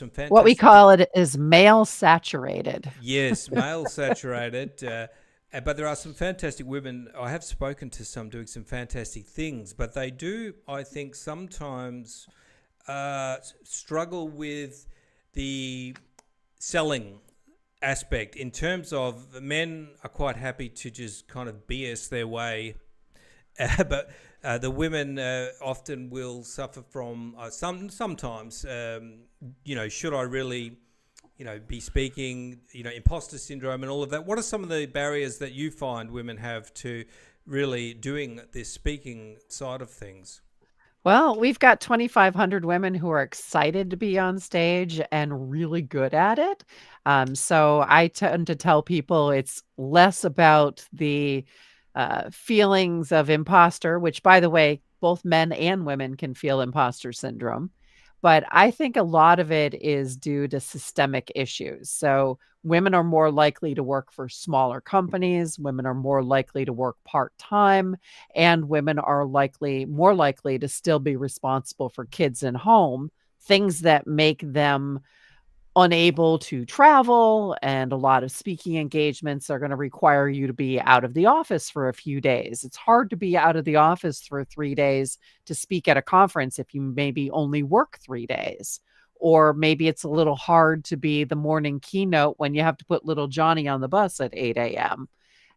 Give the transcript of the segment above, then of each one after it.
some What we fantastic. call it is male saturated. Yes, male saturated. But there are some fantastic women. I have spoken to some doing some fantastic things, but they do, I think, sometimes struggle with the selling aspect in terms of men are quite happy to just kind of BS their way. But the women often will suffer from sometimes, should I really, be speaking, imposter syndrome and all of that. What are some of the barriers that you find women have to really doing this speaking side of things? Well, we've got 2,500 women who are excited to be on stage and really good at it. So I tend to tell people it's less about the feelings of imposter, which, by the way, both men and women can feel imposter syndrome. But I think a lot of it is due to systemic issues. So women are more likely to work for smaller companies, women are more likely to work part time, and women are more likely to still be responsible for kids in home, things that make them unable to travel, and a lot of speaking engagements are going to require you to be out of the office for a few days. It's hard to be out of the office for 3 days to speak at a conference if you maybe only work 3 days. Or maybe it's a little hard to be the morning keynote when you have to put little Johnny on the bus at 8 a.m.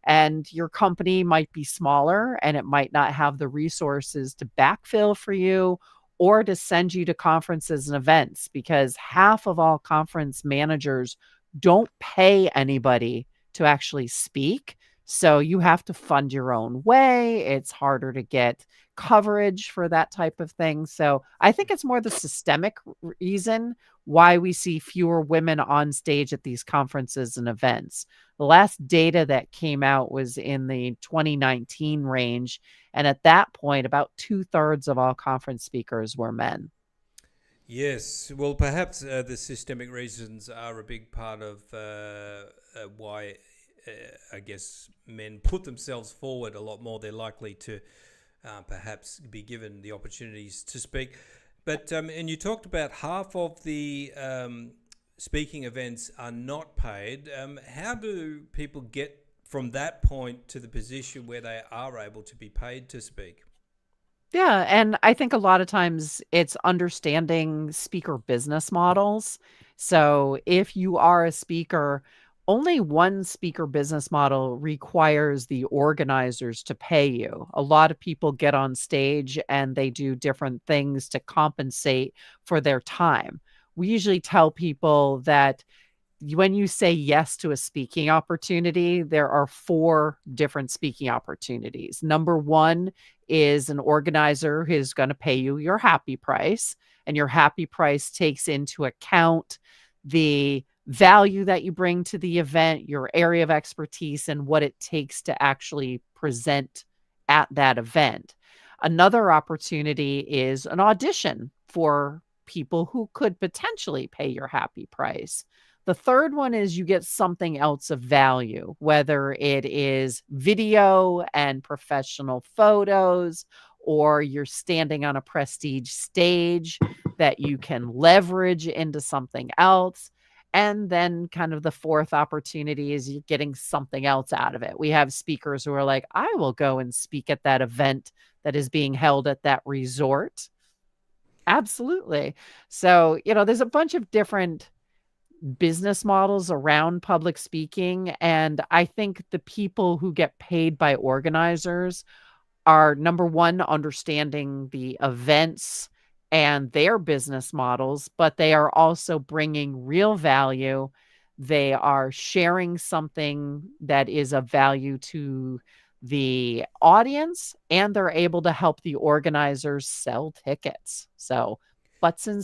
And your company might be smaller and it might not have the resources to backfill for you or to send you to conferences and events, because half of all conference managers don't pay anybody to actually speak. So you have to fund your own way. It's harder to get coverage for that type of thing. So I think it's more the systemic reason why we see fewer women on stage at these conferences and events. The last data that came out was in the 2019 range. And at that point, about 2/3 of all conference speakers were men. Yes, well, perhaps the systemic reasons are a big part of why I guess men put themselves forward a lot more. They're likely to perhaps be given the opportunities to speak. But and you talked about half of the speaking events are not paid. How do people get from that point to the position where they are able to be paid to speak? Yeah, and I think a lot of times it's understanding speaker business models. So if you are a speaker, only one speaker business model requires the organizers to pay you. A lot of people get on stage and they do different things to compensate for their time. We usually tell people that when you say yes to a speaking opportunity, there are 4 different speaking opportunities. Number 1 is an organizer who's gonna pay you your happy price, and your happy price takes into account the value that you bring to the event, your area of expertise, and what it takes to actually present at that event. Another opportunity is an audition for people who could potentially pay your happy price. The third one is you get something else of value, whether it is video and professional photos, or you're standing on a prestige stage that you can leverage into something else. And then, kind of the fourth opportunity is you're getting something else out of it. We have speakers who are like, I will go and speak at that event that is being held at that resort. Absolutely. So, there's a bunch of different business models around public speaking. And I think the people who get paid by organizers are, number one, understanding the events and their business models, but they are also bringing real value. They are sharing something that is of value to the audience, and they're able to help the organizers sell tickets. So, butts in